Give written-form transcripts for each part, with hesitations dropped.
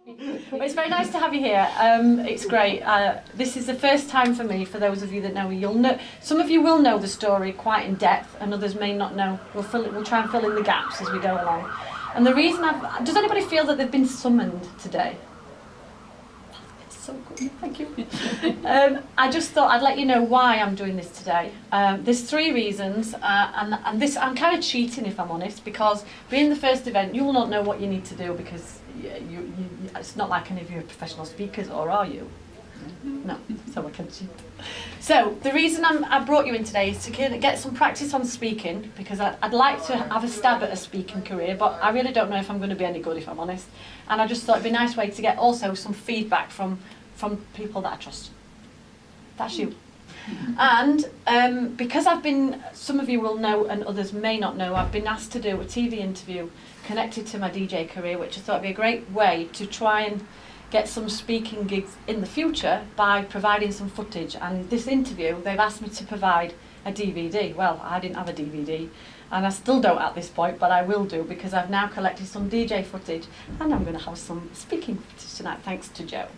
Well, it's very nice to have you here. It's great. This is the first time for me, for those of you that know me. You'll know, some of you will know the story quite in depth, and others may not know. We'll try and fill in the gaps as we go along. And the reason does anybody feel that they've been summoned today? It's so good, thank you. I just thought I'd let you know why I'm doing this today. There's three reasons, and this I'm kind of cheating if I'm honest, because being the first event, you will not know what you need to do because it's not like any of you are professional speakers, or are you? No, so I can cheat. So the reason I brought you in today is to get some practice on speaking, because I'd like to have a stab at a speaking career, but I really don't know if I'm going to be any good, if I'm honest. And I just thought it'd be a nice way to get also some feedback from people that I trust. That's you. And because some of you will know and others may not know, I've been asked to do a TV interview connected to my DJ career, which I thought would be a great way to try and get some speaking gigs in the future by providing some footage. And this interview, they've asked me to provide a DVD. Well, I didn't have a DVD, and I still don't at this point, but I will do, because I've now collected some DJ footage, and I'm going to have some speaking footage tonight, thanks to Joe.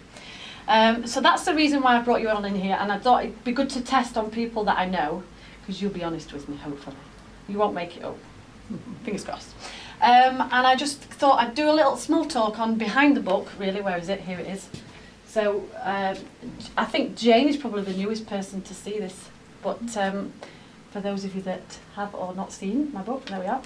So that's the reason why I brought you on in here, and I thought it'd be good to test on people that I know, because you'll be honest with me, hopefully. You won't make it up. Fingers crossed. And I just thought I'd do a little small talk on behind the book, really. Where is it? Here it is. So I think Jane is probably the newest person to see this, but for those of you that have or not seen my book, there we are.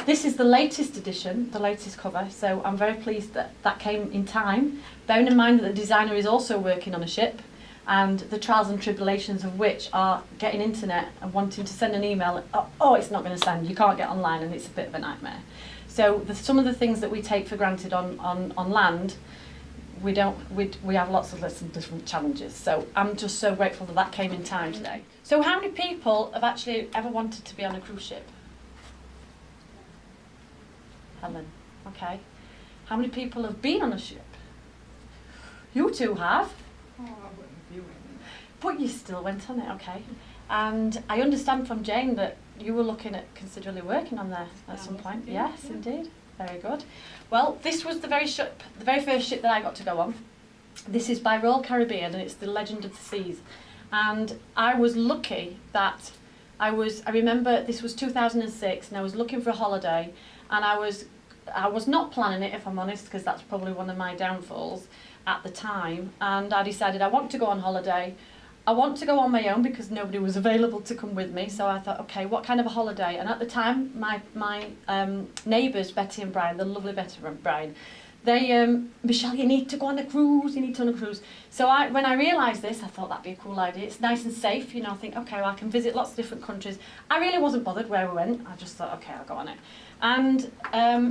This is the latest edition, the latest cover, so I'm very pleased that that came in time, bearing in mind that the designer is also working on a ship, and the trials and tribulations of which are getting internet and wanting to send an email, oh, it's not going to send, you can't get online, and it's a bit of a nightmare. So some of the things that we take for granted on land, we have lots of different challenges. So I'm just so grateful that that came in time today. So how many people have actually ever wanted to be on a cruise ship? Helen, okay. How many people have been on a ship? You two have. Oh, I wouldn't view it. But you still went on it, okay. And I understand from Jane that you were looking at considerably working on there at some point. Indeed, Yes, yeah. indeed. Very good. Well, this was the very first ship that I got to go on. This is by Royal Caribbean, and it's the Legend of the Seas. And I was lucky that I remember this was 2006, and I was looking for a holiday, and I was not planning it, if I'm honest, because that's probably one of my downfalls at the time. And I decided I want to go on holiday. I want to go on my own because nobody was available to come with me. So I thought, okay, what kind of a holiday? And at the time, my neighbours, Betty and Brian, the lovely Betty and Brian, they, Michelle, you need to go on a cruise, you need to go on a cruise. So when I realised this, I thought that'd be a cool idea. It's nice and safe, you know, I think, okay, well, I can visit lots of different countries. I really wasn't bothered where we went. I just thought, okay, I'll go on it. And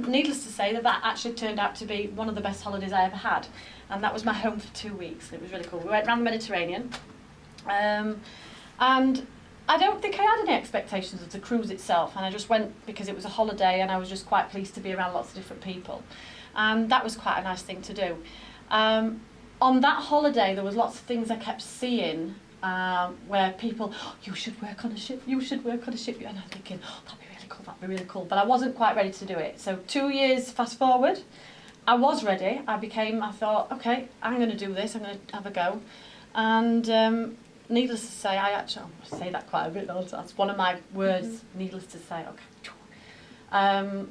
needless to say that actually turned out to be one of the best holidays I ever had. And that was my home for 2 weeks. It was really cool. We went around the Mediterranean. And I don't think I had any expectations of the cruise itself, and I just went because it was a holiday, and I was just quite pleased to be around lots of different people, and that was quite a nice thing to do. On that holiday there was lots of things I kept seeing where people, oh, you should work on a ship, you should work on a ship, and I'm thinking, oh, that'd be really cool, that'd be really cool, but I wasn't quite ready to do it. So 2 years fast forward, I was ready. I thought, okay, I'm going to do this, I'm going to have a go. And needless to say, I say that quite a bit, that's one of my words, needless to say, okay.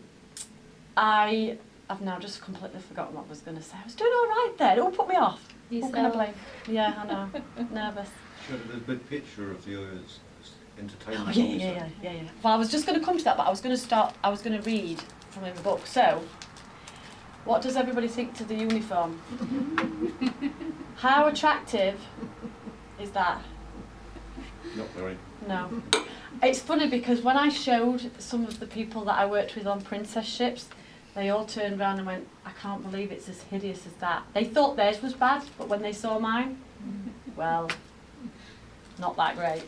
I have now just completely forgotten what I was going to say. I was doing all right there, it all put me off. Who can I blame? Yeah, I know, nervous. Sure, the big picture of the entertainment. Oh, yeah. Well, I was just going to come to that, but I was going to read from in the book. So, what does everybody think to the uniform? How attractive is that? Not very. No. It's funny because when I showed some of the people that I worked with on princess ships, they all turned around and went, I can't believe it's as hideous as that. They thought theirs was bad, but when they saw mine, well, not that great.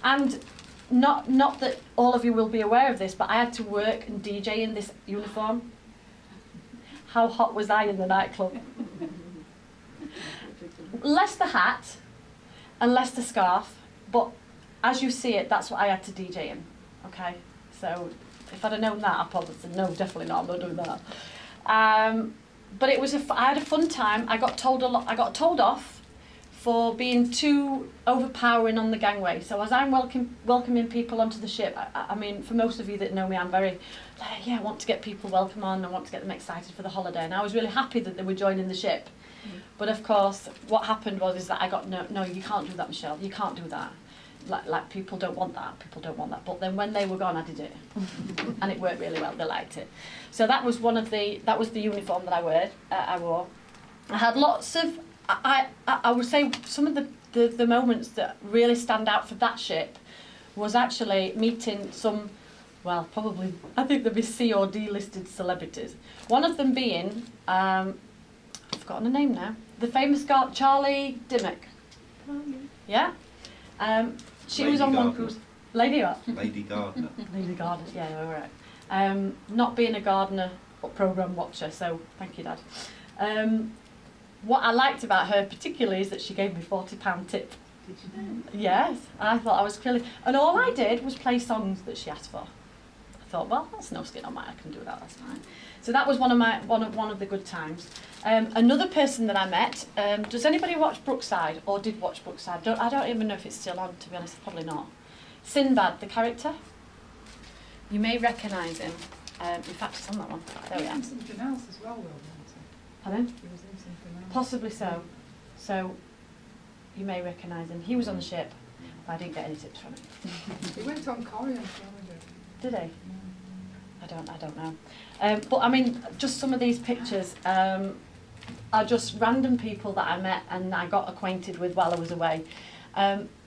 And not that all of you will be aware of this, but I had to work and DJ in this uniform. How hot was I in the nightclub? Less the hat and less the scarf, but as you see it, that's what I had to DJ in, okay? So if I'd have known that, I probably said, no, definitely not, I'm not doing that. but it was I had a fun time. I got told a lot. I got told off for being too overpowering on the gangway. So as I'm welcoming people onto the ship, I mean, for most of you that know me, I'm very, yeah, I want to get people welcome on, I want to get them excited for the holiday, and I was really happy that they were joining the ship. But of course, what happened was that I got, no, you can't do that, Michelle, you can't do that. Like people don't want that, people don't want that. But then when they were gone, I did it. And it worked really well, they liked it. So that was that was the uniform that I wore. I had lots of, I would say some of the moments that really stand out for that ship was actually meeting some, well, probably, I think there'd be C or D listed celebrities. One of them being, I've forgotten her name now, the famous Charlie Dimmock. Yeah? She Lady was on one Gardner. cruise. Lady what? Lady Gardner. Lady Gardner, yeah, all right. Not being a gardener but programme watcher, so thank you, Dad. What I liked about her particularly is that she gave me £40 tip. Did you know? Yes, I thought I was really, and all I did was play songs that she asked for. I thought, well, that's no skin on my, I can do that, that's fine. So that was one of the good times. Another person that I met, does anybody watch Brookside, or did watch Brookside? I don't even know if it's still on, to be honest, probably not. Sinbad, the character. You may recognise him. In fact, it's on that one. There we He was are. in something else as well, though, wasn't Pardon? he? He was in something else. Possibly so. So you may recognise him. He was on the ship, but I didn't get any tips from him. He went on Corian for holiday. Did he? I don't know. But I mean, just some of these pictures are just random people that I met and I got acquainted with while I was away.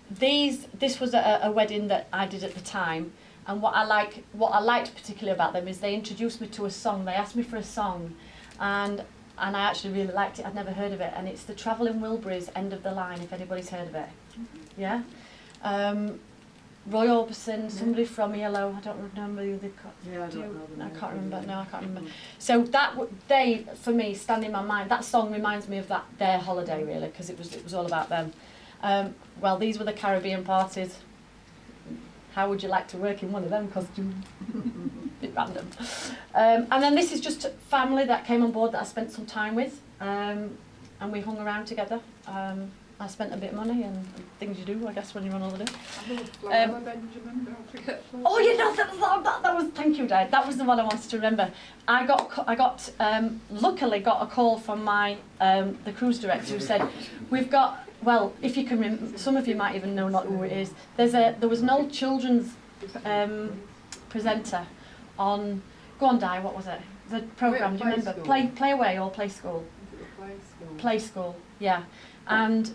This was a wedding that I did at the time, and what I liked particularly about them is they introduced me to a song. They asked me for a song, and I actually really liked it. I'd never heard of it, and it's the Travelling Wilburys, End of the Line, if anybody's heard of it. Yeah? Roy Orbison, somebody from ELO, I don't remember the other. Yeah, I don't know. I can't remember. No, I can't remember. So they, for me, stand in my mind. That song reminds me of their holiday really, because it was all about them. Well, these were the Caribbean parties. How would you like to work in one of them costumes? Bit random. And then this is just family that came on board that I spent some time with, and we hung around together. I spent a bit of money and things you do, I guess, when you're on holiday. I love Flower Benjamin, don't forget Flower. Oh, you know, that was, thank you, Dad. That was the one I wanted to remember. I luckily got a call from the cruise director who said, we've got, well, if you can, some of you might even know not who it is. There was an old children's presenter on, go on, Di, what was it? The programme, do you remember? Play Away or Play School? Play School. Play School, yeah. And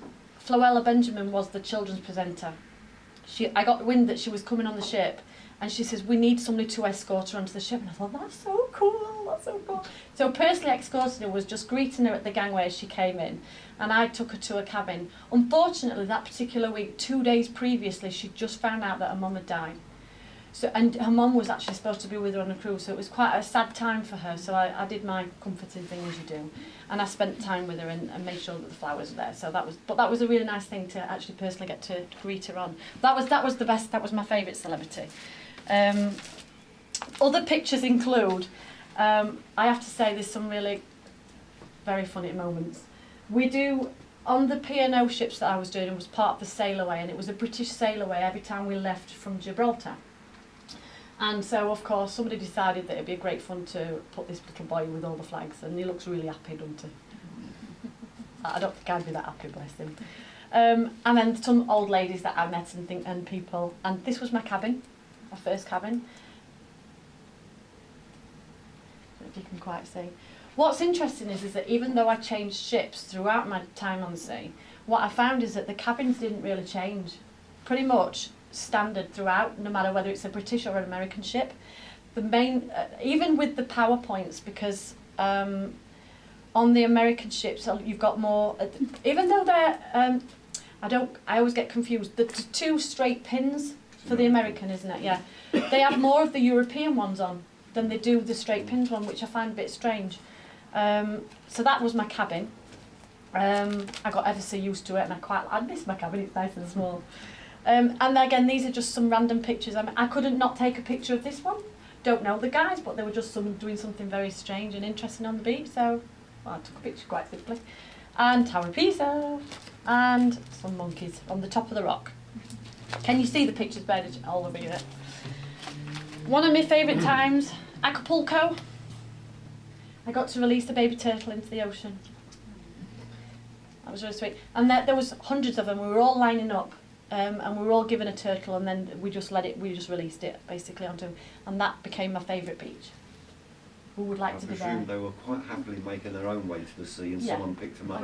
Floella Benjamin was the children's presenter. I got wind that she was coming on the ship, and she says, we need somebody to escort her onto the ship. And I thought, that's so cool, that's so cool. So personally escorting her was just greeting her at the gangway as she came in, and I took her to a cabin. Unfortunately, that particular week, 2 days previously, she'd just found out that her mum had died. So, and her mum was actually supposed to be with her on a cruise, so it was quite a sad time for her. So I did my comforting thing as you do, and I spent time with her and made sure that the flowers were there. So that was a really nice thing to actually personally get to greet her on. That was the best. That was my favourite celebrity. Other pictures include, I have to say, there's some really very funny moments. We do. On the P&O ships that I was doing, it was part of the sail away, and it was a British sail away every time we left from Gibraltar. And so, of course, somebody decided that it'd be great fun to put this little boy with all the flags, and he looks really happy, doesn't he? I don't think I'd be that happy, bless him. And then some old ladies that I met and people, and this was my cabin, my first cabin. I don't know if you can quite see. What's interesting is that even though I changed ships throughout my time on the sea, what I found is that the cabins didn't really change. Pretty much standard throughout, no matter whether it's a British or an American ship. The main, even with the PowerPoints, because on the American ships you've got more, even though they're, I always get confused, the two straight pins for the American, isn't it? Yeah. They have more of the European ones on than they do the straight pins one, which I find a bit strange. So that was my cabin. I got ever so used to it, and I miss my cabin, it's nice and small. And again, these are just some random pictures. I mean, I couldn't not take a picture of this one. Don't know the guys, but they were just doing something very strange and interesting on the beach, so I took a picture quite simply. And Tower of Pisa, and some monkeys on the top of the rock. Can you see the pictures better all over here? One of my favourite times, Acapulco. I got to release a baby turtle into the ocean. That was really sweet. And there was hundreds of them. We were all lining up, and we were all given a turtle, and then we just released it basically onto, and that became my favourite beach. Who would like I to be presume there? they were quite happily making their own way to the sea and Yeah. someone picked them up.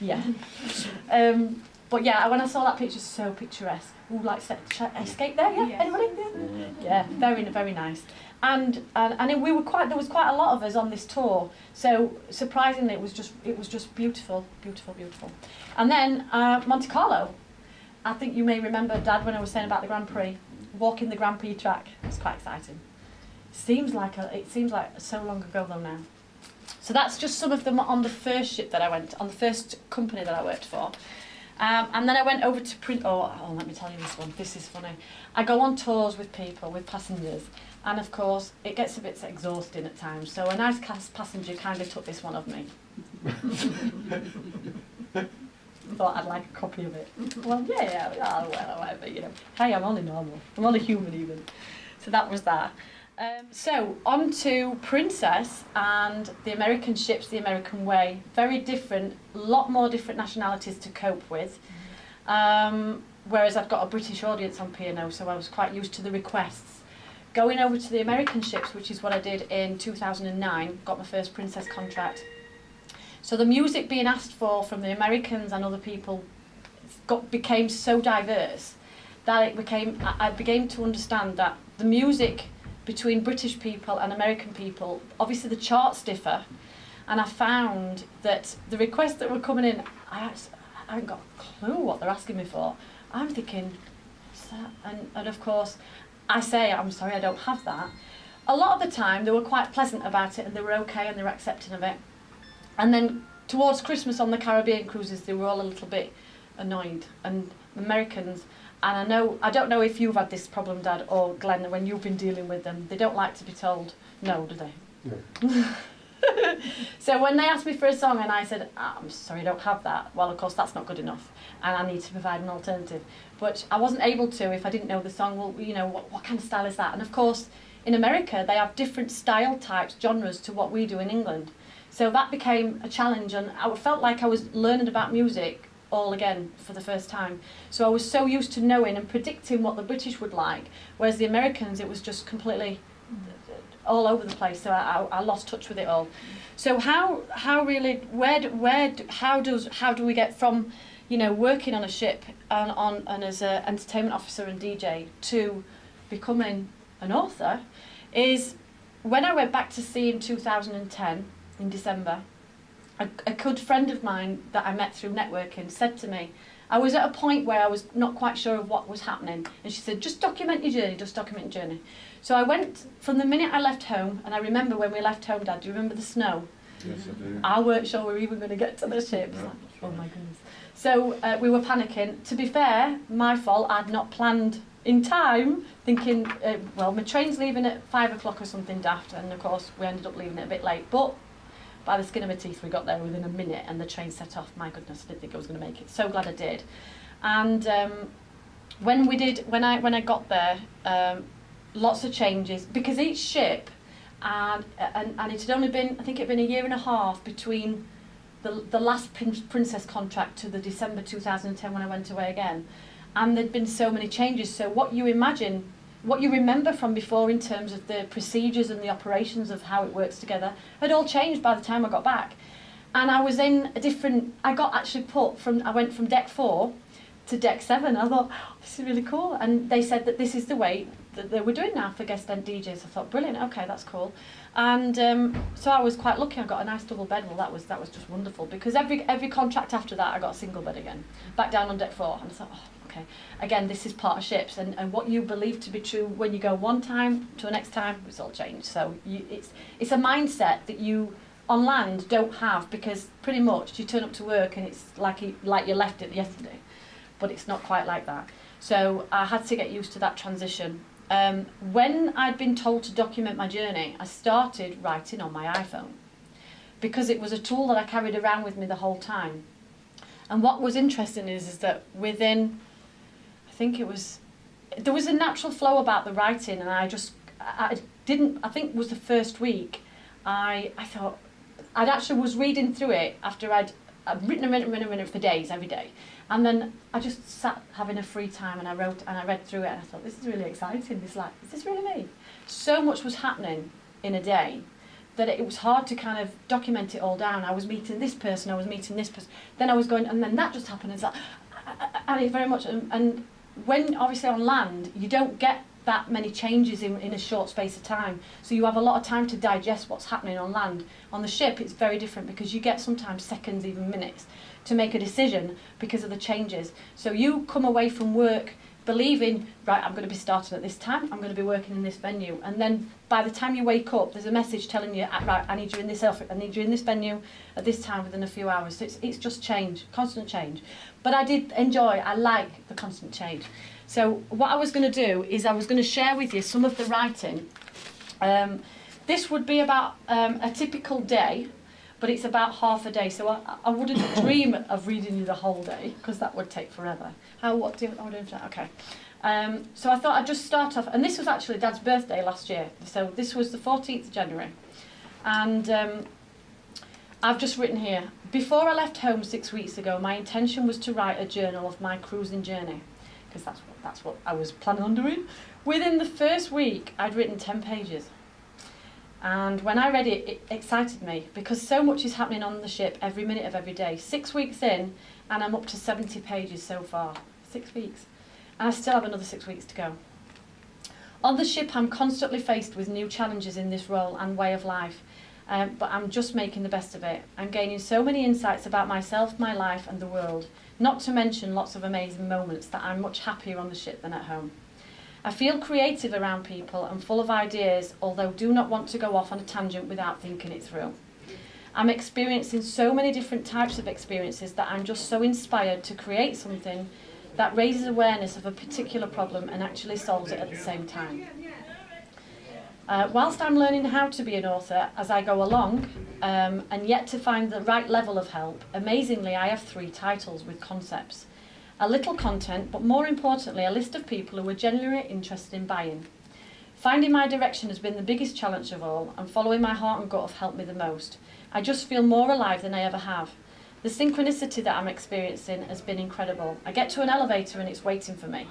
Yeah. But yeah, when I saw that picture, so picturesque. Who like escape there? Yeah. Yes. Anybody? Yeah. Very very nice. And we were there was quite a lot of us on this tour. So surprisingly, it was just beautiful, beautiful, beautiful. And then Monte Carlo. I think you may remember, Dad, when I was saying about the Grand Prix, walking the Grand Prix track. It was quite exciting. It seems like so long ago though now. So that's just some of them on the first ship that I went on, the first company that I worked for. And then I went over to let me tell you this one. This is funny. I go on tours with people, with passengers, and of course it gets a bit exhausting at times. So a nice passenger kind of took this one of me. Thought I'd like a copy of it. Well, well, whatever, you know. Hey, I'm only normal. I'm only human even. So that was that. So on to Princess and the American ships, the American way. Very different, a lot more different nationalities to cope with. Whereas I've got a British audience on P&O, so I was quite used to the requests. Going over to the American ships, which is what I did in 2009, got my first Princess contract. So the music being asked for from the Americans and other people became so diverse that I began to understand that the music between British people and American people, obviously the charts differ, and I found that the requests that were coming in, I haven't got a clue what they're asking me for. I'm thinking, what's that? And of course, I say, I'm sorry, I don't have that. A lot of the time, they were quite pleasant about it, and they were okay, and they were accepting of it. And then towards Christmas on the Caribbean cruises, they were all a little bit annoyed, and Americans. And I don't know if you've had this problem, Dad or Glenn, when you've been dealing with them. They don't like to be told no, do they? No. So when they asked me for a song and I said, I'm sorry, I don't have that. Well, of course, that's not good enough. And I need to provide an alternative. But I wasn't able to if I didn't know the song. Well, you know, what kind of style is that? And of course, in America, they have different style types, genres to what we do in England. So that became a challenge. And I felt like I was learning about music all again for the first time. So I was so used to knowing and predicting what the British would like, whereas the Americans, it was just completely all over the place. So I lost touch with it all. So how do we get from, you know, working on a ship and as an entertainment officer and DJ to becoming an author? Is when I went back to sea in 2010 in December. A good friend of mine that I met through networking said to me, I was at a point where I was not quite sure of what was happening, and she said, just document your journey, just document your journey. So I went, from the minute I left home, and I remember when we left home, Dad, do you remember the snow? Yes, I do. I weren't sure we were even going to get to the ship. No, Like, that's oh right. my goodness. So we were panicking. To be fair, my fault, I'd not planned in time, thinking, well, my train's leaving at 5 o'clock or something daft, and of course we ended up leaving it a bit late, but by the skin of my teeth, we got there within a minute and the train set off. My goodness, I didn't think I was going to make it. So glad I did. And when I got there, lots of changes, because each ship, and it had only been, I think it had been a year and a half between the last Princess contract to the December 2010 when I went away again. And there'd been so many changes. So what you remember from before in terms of the procedures and the operations of how it works together had all changed by the time I got back. And I was in I got actually I went from deck 4 to deck 7. I thought, oh, this is really cool. And they said that this is the way that they were doing now for guest DJs. I thought, brilliant, okay, that's cool. And so I was quite lucky. I got a nice double bed. Well, that was just wonderful, because every contract after that, I got a single bed again, back down on deck 4. And I thought, oh, okay. Again, this is part of ships, and what you believe to be true when you go one time to the next time, it's all changed. So it's a mindset that you on land don't have, because pretty much you turn up to work and it's like you left it yesterday, but it's not quite like that. So I had to get used to that transition when I'd been told to document my journey, I started writing on my iPhone because it was a tool that I carried around with me the whole time. And what was interesting is that within, I think it was, there was a natural flow about the writing, and I think it was the first week, I thought, I'd actually was reading through it after I'd written for days, every day. And then I just sat having a free time and I wrote and I read through it and I thought, this is really exciting. Is this really me? So much was happening in a day that it was hard to kind of document it all down. I was meeting this person, I was meeting this person, then I was going, and then that just happened. It's like, and it very much, and when obviously on land, you don't get that many changes in a short space of time. So you have a lot of time to digest what's happening on land. On the ship, it's very different because you get sometimes seconds, even minutes, to make a decision because of the changes. So you come away from work believing, right, I'm going to be starting at this time, I'm going to be working in this venue. And then by the time you wake up, there's a message telling you, right, I need you in this outfit, I need you in this venue at this time within a few hours. So it's just change, constant change. But I like the constant change. So what I was going to do is I was going to share with you some of the writing. This would be about a typical day, but it's about half a day. So I wouldn't dream of reading you the whole day because that would take forever. Okay. So I thought I'd just start off, and this was actually Dad's birthday last year. So this was the 14th of January. And I've just written here, before I left home 6 weeks ago, my intention was to write a journal of my cruising journey, because that's what I was planning on doing. Within the first week, I'd written 10 pages. And when I read it, it excited me because so much is happening on the ship every minute of every day. 6 weeks in, and I'm up to 70 pages so far. 6 weeks. And I still have another 6 weeks to go. On the ship, I'm constantly faced with new challenges in this role and way of life. But I'm just making the best of it. I'm gaining so many insights about myself, my life, and the world. Not to mention lots of amazing moments that I'm much happier on the ship than at home. I feel creative around people and full of ideas, although do not want to go off on a tangent without thinking it through. I'm experiencing so many different types of experiences that I'm just so inspired to create something that raises awareness of a particular problem and actually solves it at the same time. Whilst I'm learning how to be an author as I go along, and yet to find the right level of help, amazingly I have 3 titles with concepts. A little content, but more importantly, a list of people who are genuinely interested in buying. Finding my direction has been the biggest challenge of all, and following my heart and gut have helped me the most. I just feel more alive than I ever have. The synchronicity that I'm experiencing has been incredible. I get to an elevator and it's waiting for me.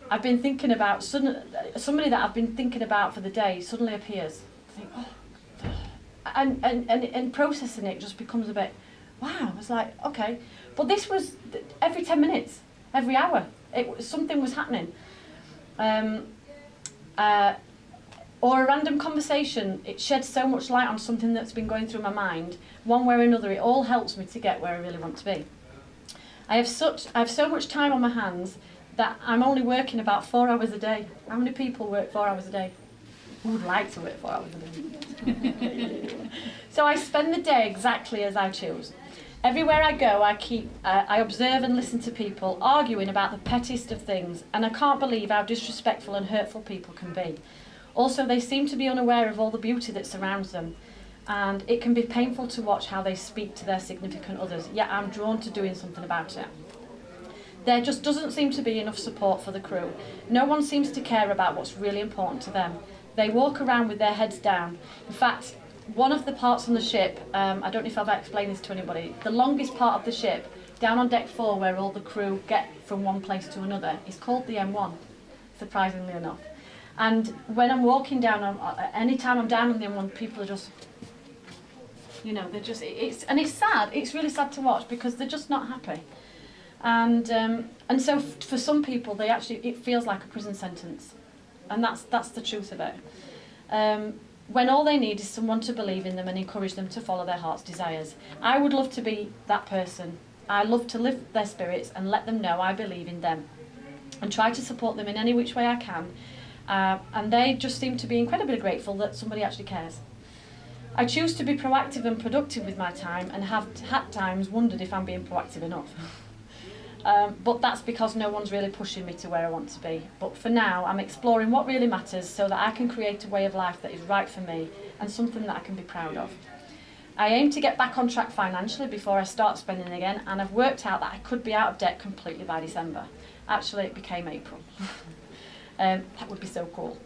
I've been thinking about, somebody that I've been thinking about for the day suddenly appears. I think, oh, and processing it just becomes a bit, wow, it's like, okay. But this was every 10 minutes, every hour, something was happening. Or a random conversation, it sheds so much light on something that's been going through my mind. One way or another, it all helps me to get where I really want to be. I have so much time on my hands that I'm only working about 4 hours a day. How many people work 4 hours a day? Who would like to work 4 hours a day? So I spend the day exactly as I choose. Everywhere I go, I observe and listen to people arguing about the pettiest of things, and I can't believe how disrespectful and hurtful people can be. Also, they seem to be unaware of all the beauty that surrounds them, and it can be painful to watch how they speak to their significant others, yet I'm drawn to doing something about it. There just doesn't seem to be enough support for the crew. No one seems to care about what's really important to them. They walk around with their heads down. In fact, one of the parts on the ship, I don't know if I've explained this to anybody, the longest part of the ship, down on deck 4 where all the crew get from one place to another, is called the M1, surprisingly enough. And when I'm walking down, any time I'm down on the M1, people are just, you know, they're just, it's sad, it's really sad to watch because they're just not happy. And so for some people, it feels like a prison sentence. And that's the truth of it. When all they need is someone to believe in them and encourage them to follow their heart's desires. I would love to be that person. I love to lift their spirits and let them know I believe in them and try to support them in any which way I can. And they just seem to be incredibly grateful that somebody actually cares. I choose to be proactive and productive with my time and have at times wondered if I'm being proactive enough. But that's because no one's really pushing me to where I want to be. But for now, I'm exploring what really matters so that I can create a way of life that is right for me and something that I can be proud of. I aim to get back on track financially before I start spending again, and I've worked out that I could be out of debt completely by December. Actually, it became April. That would be so cool.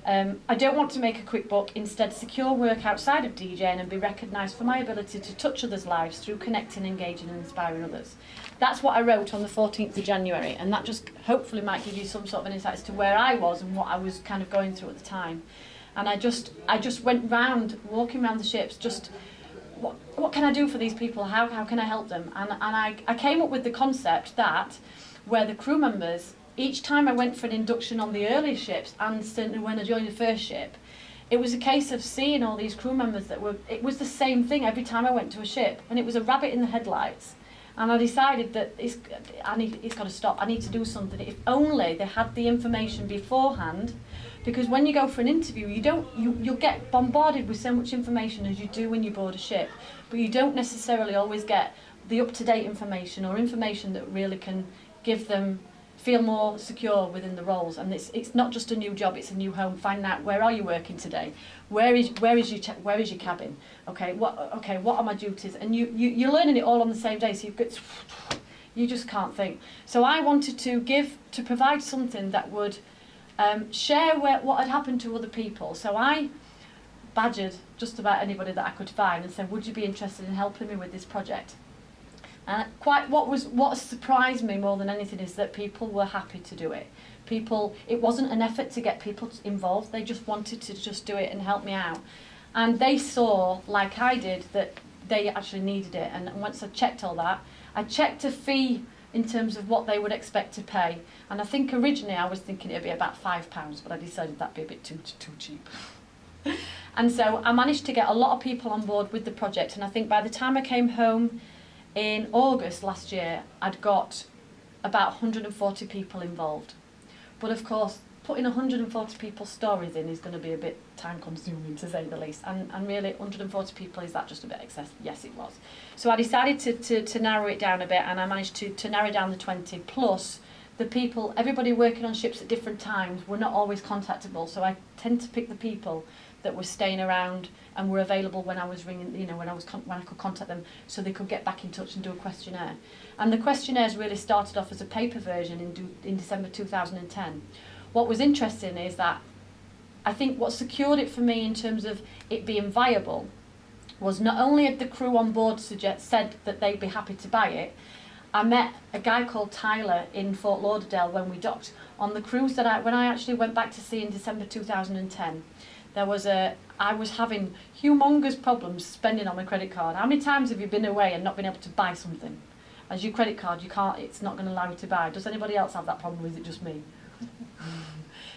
I don't want to make a quick buck, instead secure work outside of DJing and be recognised for my ability to touch others' lives through connecting, engaging and inspiring others. That's what I wrote on the 14th of January, and that just hopefully might give you some sort of an insight as to where I was and what I was kind of going through at the time. And I just went round, walking around the ships, just what can I do for these people? How can I help them? And I came up with the concept that where the crew members, each time I went for an induction on the earlier ships and certainly when I joined the first ship, it was a case of seeing all these crew members it was the same thing every time I went to a ship, and it was a rabbit in the headlights. And I decided that it's got to stop. I need to do something. If only they had the information beforehand, because when you go for an interview, you'll get bombarded with so much information as you do when you board a ship, but you don't necessarily always get the up-to-date information or information that really can give them feel more secure within the roles. And it's not just a new job, it's a new home. Find out, where are you working today? Where is your cabin? Okay, what are my duties? And you're learning it all on the same day, so you just can't think. So I wanted to provide something that would share what had happened to other people. So I badgered just about anybody that I could find and said, would you be interested in helping me with this project? And what surprised me more than anything is that people were happy to do it. It wasn't an effort to get people involved, they just wanted to just do it and help me out. And they saw, like I did, that they actually needed it. And once I checked all that, I checked a fee in terms of what they would expect to pay. And I think originally I was thinking it'd be about £5, but I decided that'd be a bit too cheap. And so I managed to get a lot of people on board with the project, and I think by the time I came home in August last year, I'd got about 140 people involved. But of course, putting 140 people's stories in is going to be a bit time consuming, to say the least. And really, 140 people, is that just a bit excessive? Yes, it was. So I decided to narrow it down a bit, and I managed to narrow down the 20, plus the people, everybody working on ships at different times were not always contactable. So I tend to pick the people that were staying around and were available when I was ringing, when I could contact them, so they could get back in touch and do a questionnaire. And the questionnaires really started off as a paper version in December 2010. What was interesting is that I think what secured it for me in terms of it being viable was not only had the crew on board said that they'd be happy to buy it. I met a guy called Tyler in Fort Lauderdale when we docked on the cruise when I actually went back to sea in December 2010. I was having humongous problems spending on my credit card. How many times have you been away and not been able to buy something? As your credit card, it's not going to allow you to buy. Does anybody else have that problem, or is it just me?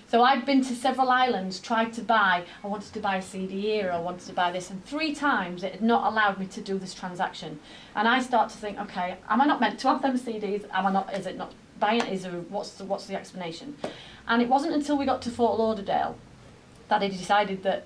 So I'd been to several islands, tried to buy, I wanted to buy a CD here, I wanted to buy this, and 3 times it had not allowed me to do this transaction. And I start to think, okay, am I not meant to have them CDs? Is it not buying it? What's the explanation? And it wasn't until we got to Fort Lauderdale that I decided that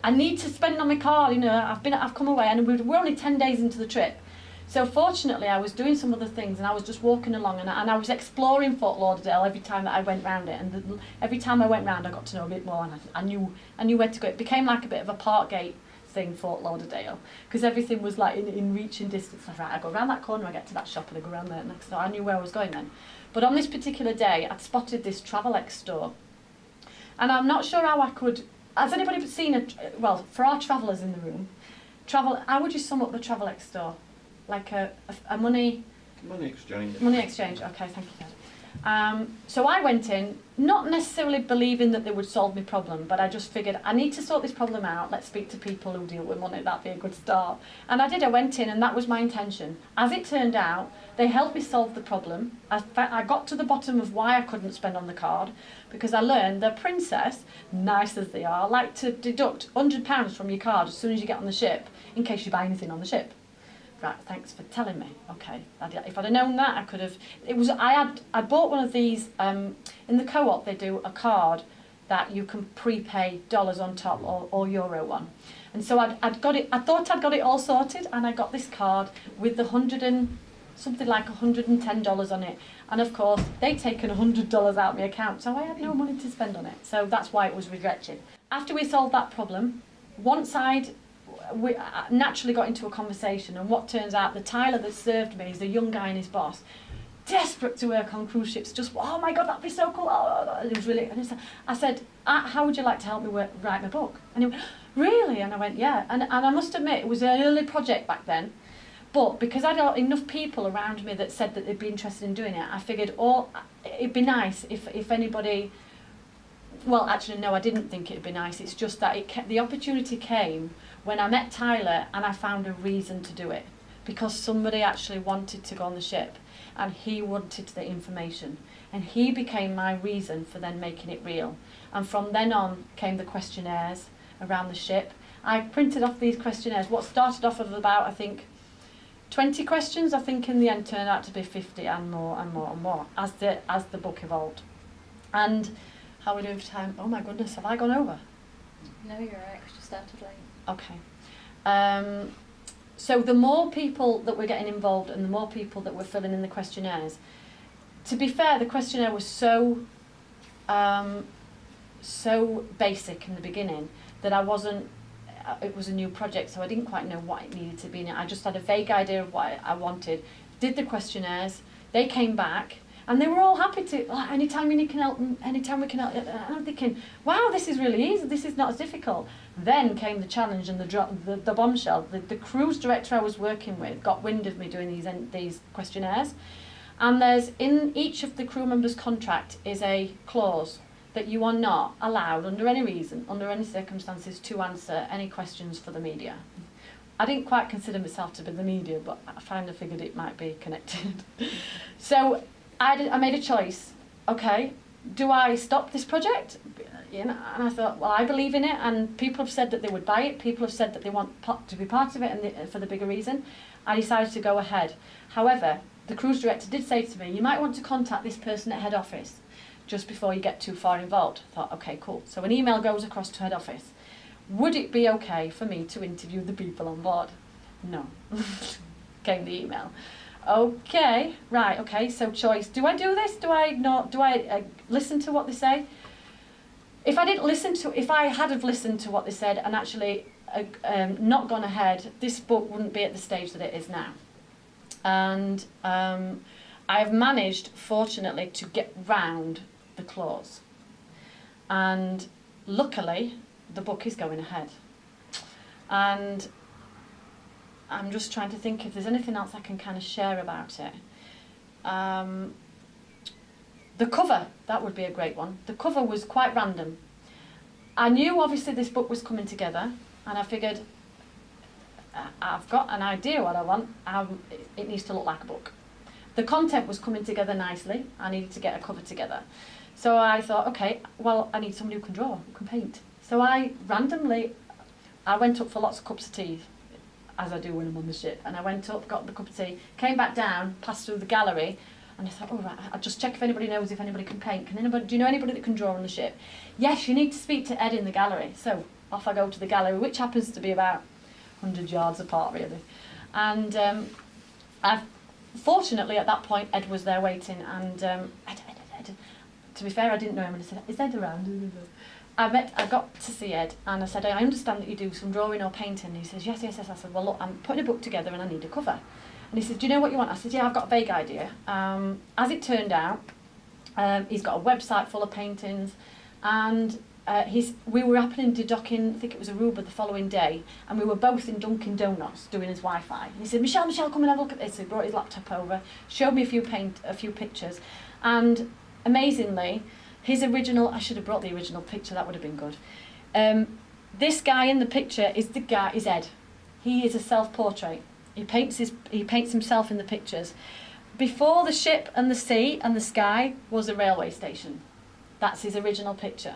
I need to spend on my card. I've come away, and we're only 10 days into the trip. So fortunately, I was doing some other things, and I was just walking along, and I was exploring Fort Lauderdale every time that I went round it. And every time I went round, I got to know a bit more, and I knew where to go. It became like a bit of a Parkgate thing, Fort Lauderdale, because everything was like in reaching distance. Right, I go around that corner, I get to that shop, and I go around there next. So I knew where I was going then. But on this particular day, I'd spotted this Travelex store, and I'm not sure how I could. Has anybody seen for our travellers in the room, how would you sum up the Travelex store? Like a money exchange. Money exchange. Okay, thank you, Dad. So I went in, not necessarily believing that they would solve my problem, but I just figured I need to sort this problem out. Let's speak to people who deal with money. That'd be a good start. And I did. I went in, and that was my intention. As it turned out, they helped me solve the problem. I got to the bottom of why I couldn't spend on the card, because I learned that Princess, nice as they are, like to deduct £100 from your card as soon as you get on the ship, in case you buy anything on the ship. Right, thanks for telling me. Okay, if I'd have known that, I could have. I bought one of these in the co-op. They do a card that you can prepay dollars on top or euro on, and so I'd got it. I thought I'd got it all sorted, and I got this card with the something like $110 on it. And of course, they'd taken $100 out of my account, so I had no money to spend on it. So that's why it was rejected. After we solved that problem, we naturally got into a conversation, and what turns out, the Tyler that served me is a young guy and his boss, desperate to work on cruise ships, just, oh my God, that'd be so cool. Oh, it was really, and I said, how would you like to help me write my book? And he went, really? And I went, yeah. And I must admit, it was an early project back then, but because I had enough people around me that said that they'd be interested in doing it, I figured, it'd be nice if anybody, well, actually, no, I didn't think it'd be nice. It's just that the opportunity came when I met Tyler and I found a reason to do it, because somebody actually wanted to go on the ship and he wanted the information, and he became my reason for then making it real. And from then on came the questionnaires around the ship. I printed off these questionnaires. What started off of about, I think, 20 questions, I think in the end turned out to be 50 and more and more and more as the book evolved. And how are we doing for time? Oh my goodness, have I gone over? No, you're right, 'cause you started late. Okay. So the more people that were getting involved and the more people that were filling in the questionnaires, to be fair, the questionnaire was so basic in the beginning that it was a new project, so I didn't quite know what it needed to be in it. I just had a vague idea of what I wanted. Did the questionnaires, they came back, and they were all happy to, anytime we can help, anytime we can help. And I'm thinking, wow, this is really easy, this is not as difficult. Then came the challenge and the bombshell. The cruise director I was working with got wind of me doing these questionnaires. And there's, in each of the crew members' contract is a clause that you are not allowed, under any reason, under any circumstances, to answer any questions for the media. I didn't quite consider myself to be the media, but I kind of figured it might be connected. So I made a choice. Okay, do I stop this project? And I thought, well, I believe in it, and people have said that they would buy it. People have said that they want to be part of it, and for the bigger reason. I decided to go ahead. However, the cruise director did say to me, you might want to contact this person at head office just before you get too far involved. I thought, okay, cool. So an email goes across to head office. Would it be okay for me to interview the people on board? No. Came the email. Okay, right, okay, so choice. Do I do this? Do I not? Do I listen to what they say? If I had have listened to what they said and actually not gone ahead, this book wouldn't be at the stage that it is now. And I've managed, fortunately, to get round the clause. And luckily, the book is going ahead. And I'm just trying to think if there's anything else I can kind of share about it. The cover, that would be a great one. The cover was quite random. I knew obviously this book was coming together, and I figured I've got an idea what I want. It needs to look like a book. The content was coming together nicely. I needed to get a cover together. So I thought, okay, well, I need somebody who can draw, who can paint. So I went up for lots of cups of tea, as I do when I'm on the ship. And I went up, got the cup of tea, came back down, passed through the gallery, and I thought, all right, I'll just check if anybody knows if anybody can paint. Do you know anybody that can draw on the ship? Yes, you need to speak to Ed in the gallery. So off I go to the gallery, which happens to be about 100 yards apart, really. And fortunately, at that point, Ed was there waiting, and Ed. To be fair, I didn't know him, and I said, is Ed around? I got to see Ed, and I said, I understand that you do some drawing or painting. And he says, yes. I said, well, look, I'm putting a book together and I need a cover. And he said, do you know what you want? I said, yeah, I've got a vague idea. As it turned out, he's got a website full of paintings, and we were happening to dock in, I think it was Aruba the following day, and we were both in Dunkin' Donuts doing his Wi-Fi. And he said, Michelle, come and have a look at this. So he brought his laptop over, showed me a few pictures, and amazingly, his original, I should have brought the original picture, that would have been good. This guy in the picture is Ed. He is a self-portrait. He paints himself in the pictures. Before the ship and the sea and the sky was a railway station. That's his original picture.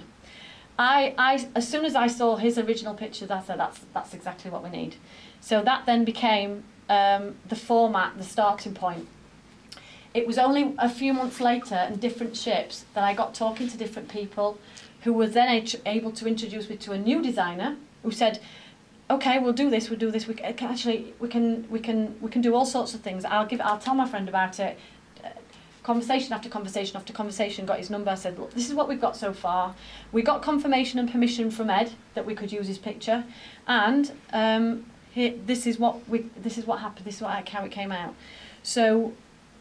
As soon as I saw his original picture, I said, that's exactly what we need. So that then became the format, the starting point. It was only a few months later and different ships that I got talking to different people who were then able to introduce me to a new designer who said, okay, we'll do this. We can actually we can do all sorts of things. I'll tell my friend about it. Conversation after conversation after conversation, got his number. I said, look, this is what we've got so far. We got confirmation and permission from Ed that we could use his picture, and this is what happened. This is how it came out. So,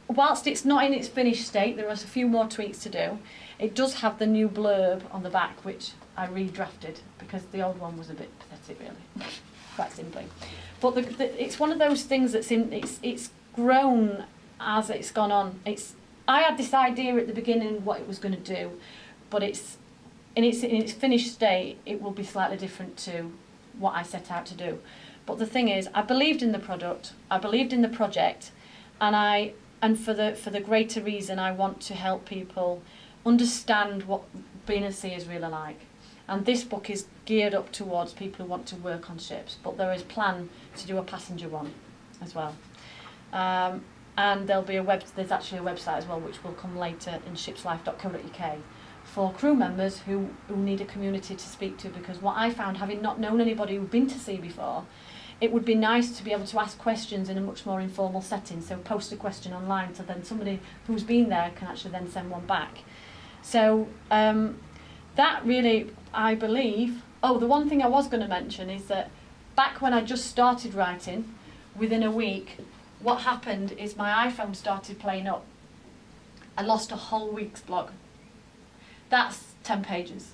whilst it's not in its finished state, there are a few more tweaks to do. It does have the new blurb on the back, which I redrafted because the old one was a bit pathetic, really, quite simply. But it's one of those things it's grown as it's gone on. I had this idea at the beginning what it was going to do, but in its finished state, it will be slightly different to what I set out to do. But the thing is, I believed in the product, I believed in the project, and for the greater reason, I want to help people understand what being at sea is really like. And this book is geared up towards people who want to work on ships, but there is plan to do a passenger one as well. And there's actually a website as well, which will come later in shipslife.co.uk for crew members who need a community to speak to, because what I found, having not known anybody who'd been to sea before, it would be nice to be able to ask questions in a much more informal setting. So post a question online, so then somebody who's been there can actually then send one back. So that really, I believe. Oh, the one thing I was going to mention is that back when I just started writing, within a week, what happened is my iPhone started playing up. I lost a whole week's blog. That's 10 pages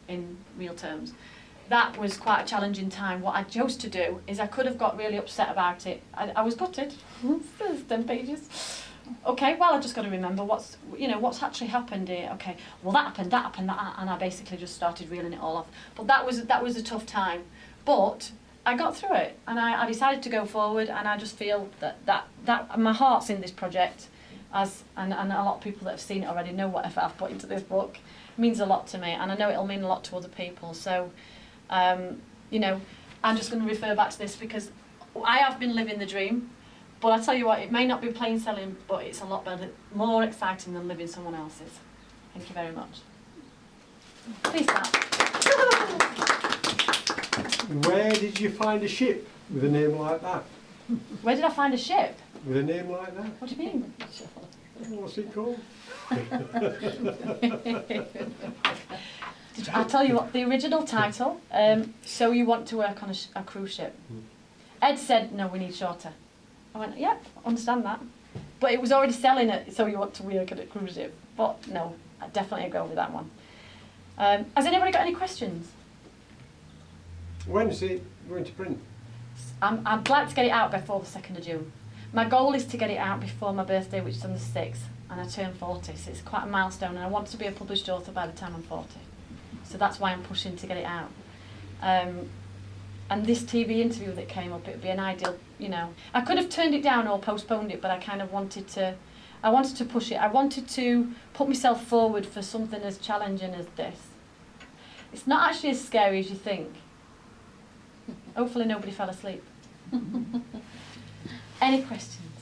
in real terms. That was quite a challenging time. What I chose to do is I could have got really upset about it. I was gutted. There's 10 pages. Okay, well, I just got to remember what's actually happened here. Okay, well, that happened, and I basically just started reeling it all off. But that was a tough time. But I got through it, and I decided to go forward, and I just feel that my heart's in this project, and a lot of people that have seen it already know what I've put into this book. It means a lot to me, and I know it'll mean a lot to other people. So, I'm just going to refer back to this because I have been living the dream, but I tell you what, it may not be plain sailing, but it's a lot better, more exciting than living someone else's. Thank you very much. Please start. Where did you find a ship with a name like that? Where did I find a ship? With a name like that? What do you mean? What's it called? I'll tell you what, the original title, So You Want to Work on a Cruise Ship. Ed said, no, we need shorter. I went, yep, understand that. But it was already selling it, So You Want to Work on a Cruise Ship. But no, I definitely go with that one. Has anybody got any questions? When's it going to print? I'd like to get it out before the 2nd of June. My goal is to get it out before my birthday, which is on the 6th, and I turn 40, so it's quite a milestone, and I want to be a published author by the time I'm 40. So that's why I'm pushing to get it out. And this TV interview that came up, it would be an ideal, I could have turned it down or postponed it, but I kind of wanted to push it. I wanted to put myself forward for something as challenging as this. It's not actually as scary as you think. Hopefully nobody fell asleep. Any questions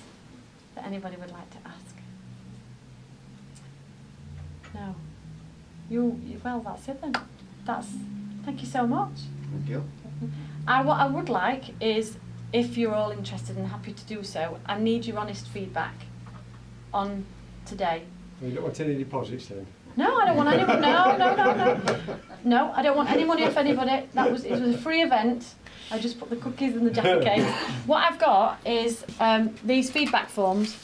that anybody would like to ask? No. Well, that's it then. Thank you so much. Thank you. What I would like is, if you're all interested and happy to do so, I need your honest feedback on today. You don't want any deposits then? No, I don't want any. No. No, I don't want any money off anybody. It was a free event. I just put the cookies in the Jaffa cake. What I've got is these feedback forms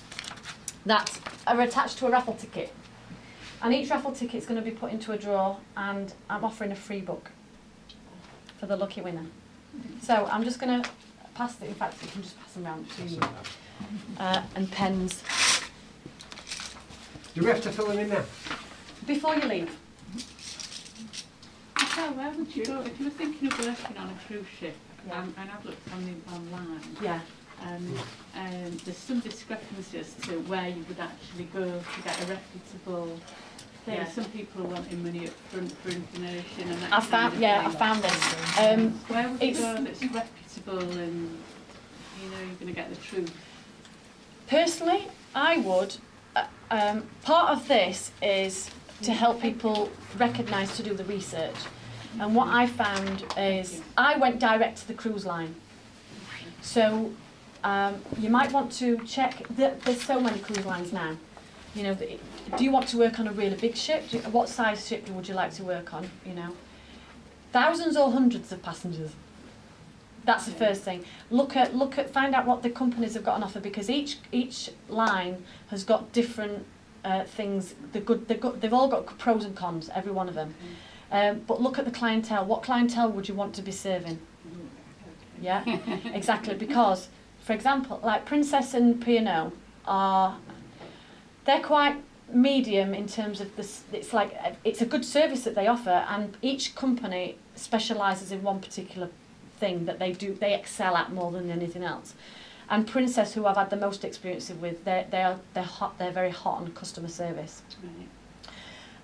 that are attached to a raffle ticket. And each raffle ticket is going to be put into a drawer, and I'm offering a free book for the lucky winner. So I'm just going to pass it. In fact, you can just pass them around between you. And pens. Do we have to fill them in now? Before you leave. So where would you go if you were thinking of working on a cruise ship? Yeah. And I've looked on the online. Yeah. There's some discrepancies to where you would actually go to get a reputable thing. Yeah. Some people are wanting money up front for information and that I found this. where would you it's- go that's reputable and you're going to get the truth? Personally, I would. Part of this is to help people recognise to do the research. And what I found is I went direct to the cruise line. So you might want to check, there's so many cruise lines now. You know, do you want to work on a really big ship? What size ship would you like to work on, you know? Thousands or hundreds of passengers. That's the first thing. Find out what the companies have got on offer, because each line has got different things. They've all got pros and cons, every one of them. But look at the clientele. What clientele would you want to be serving? Yeah, exactly. Because, for example, like Princess and P&O they're quite medium in terms of this. It's like it's a good service that they offer, and each company specialises in one particular thing that they do. They excel at more than anything else. And Princess, who I've had the most experience with, they're hot. They're very hot on customer service.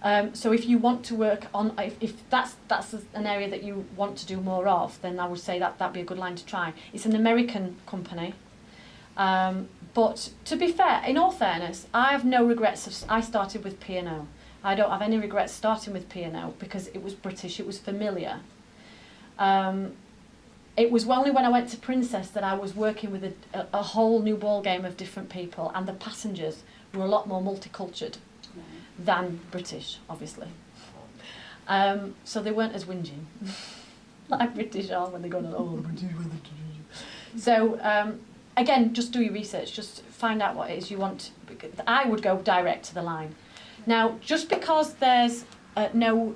Right. So if you want to work on, if that's an area that you want to do more of, then I would say that'd be a good line to try. It's an American company, but to be fair, in all fairness, I have no regrets. I started with P&O. I don't have any regrets starting with P&O because it was British, it was familiar. It was only when I went to Princess that I was working with a whole new ball game of different people, and the passengers were a lot more multicultural than British, obviously. So they weren't as whinging, like British are when they go, oh, British weather. So again, just do your research, just find out what it is you want. I would go direct to the line. Now, just because there's no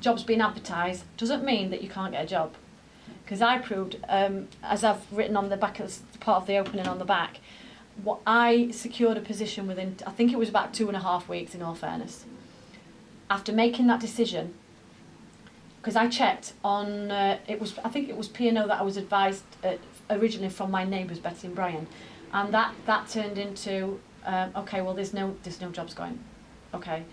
jobs being advertised doesn't mean that you can't get a job. Because I proved, as I've written on the back of part of the opening on the back, I secured a position within, I think it was about 2.5 weeks, in all fairness. After making that decision, because I checked on, I think it was P&O that I was advised originally from my neighbours, Betty and Brian, and that turned into, okay, well there's no jobs going, okay.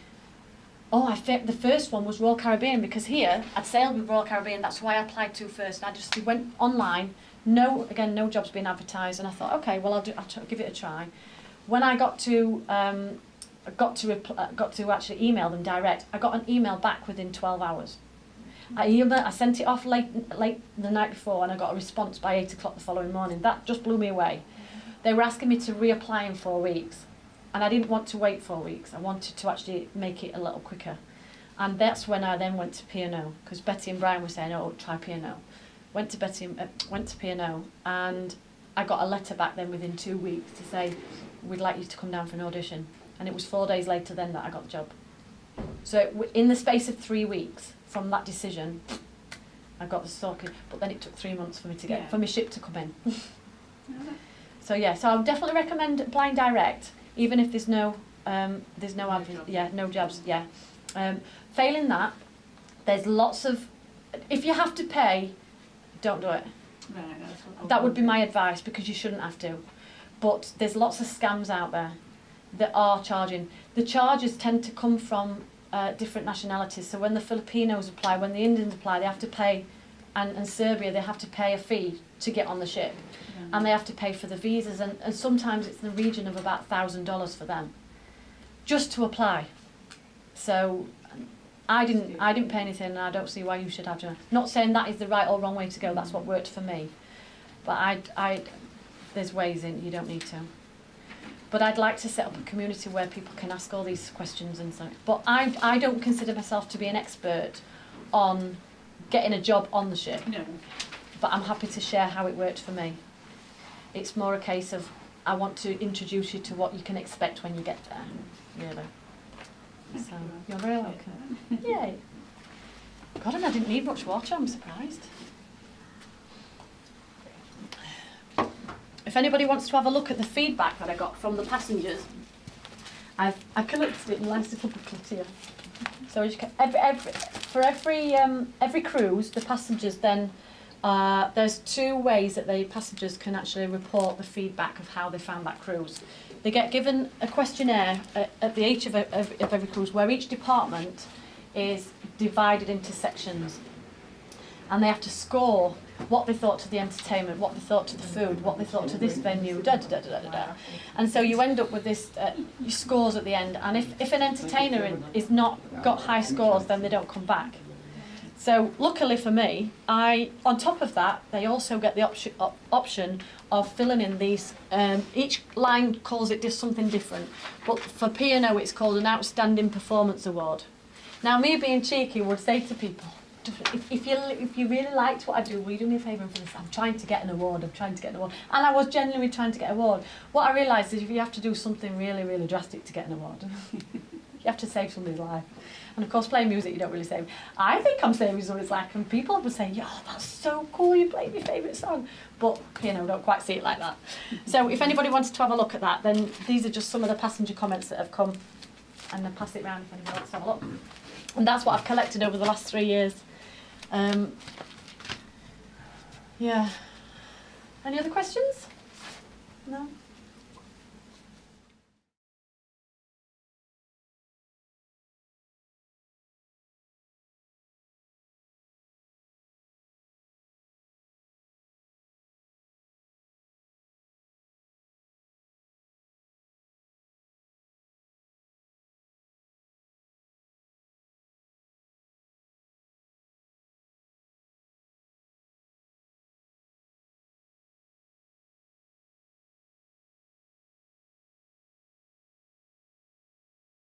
Oh, the first one was Royal Caribbean, because here I'd sailed with Royal Caribbean. That's why I applied to first. And I just went online. No jobs being advertised, and I thought, okay, well I'll give it a try. When I got to actually email them direct, I got an email back within 12 hours. I sent it off late the night before, and I got a response by 8 o'clock the following morning. That just blew me away. They were asking me to reapply in 4 weeks. And I didn't want to wait 4 weeks. I wanted to actually make it a little quicker. And that's when I then went to P&O, because Betty and Brian were saying, oh, try P&O. Went to P&O, and I got a letter back then within 2 weeks to say, we'd like you to come down for an audition. And it was 4 days later then that I got the job. So in the space of 3 weeks from that decision, I got the socket. But then it took 3 months for me to get, for my ship to come in. So yeah, so I would definitely recommend applying direct. Even if there's no jobs, yeah. Failing that, there's lots of, if you have to pay, don't do it. Right, that's what That would be my advice, because you shouldn't have to. But there's lots of scams out there that are charging. The charges tend to come from different nationalities. So when the Filipinos apply, when the Indians apply, they have to pay, and Serbia, they have to pay a fee to get on the ship. And they have to pay for the visas, and sometimes it's in the region of about $1,000 for them, just to apply. So I didn't pay anything, and I don't see why you should have to. Not saying that is the right or wrong way to go. That's what worked for me. But there's ways in, you don't need to. But I'd like to set up a community where people can ask all these questions and so. But I don't consider myself to be an expert on getting a job on the ship. No. But I'm happy to share how it worked for me. It's more a case of, I want to introduce you to what you can expect when you get there, really. So, you're very welcome. Yay. God, and I didn't need much water, I'm surprised. If anybody wants to have a look at the feedback that I got from the passengers, I collected it in a nice little booklet here. So as you can, for every cruise, the passengers then, there's 2 ways that the passengers can actually report the feedback of how they found that cruise. They get given a questionnaire at the end of every cruise, where each department is divided into sections, and they have to score what they thought to the entertainment, what they thought to the food, what they thought to this venue, And so you end up with this scores at the end, and if an entertainer is not got high scores, then they don't come back. So luckily for me, on top of that, they also get the option of filling in these. Each line calls it just something different, but for P&O it's called an Outstanding Performance Award. Now, me being cheeky would say to people, if you really liked what I do, will you do me a favour for this? I'm trying to get an award. And I was genuinely trying to get an award. What I realised is if you have to do something really, really drastic to get an award, you have to save somebody's life. And of course, playing music, you don't really save. I think I'm saving somebody's life, and people would say, "Yeah, that's so cool. You played my favourite song," but don't quite see it like that. So, if anybody wanted to have a look at that, then these are just some of the passenger comments that have come, and then pass it round if anybody wants to have a look. And that's what I've collected over the last 3 years. Yeah. Any other questions? No.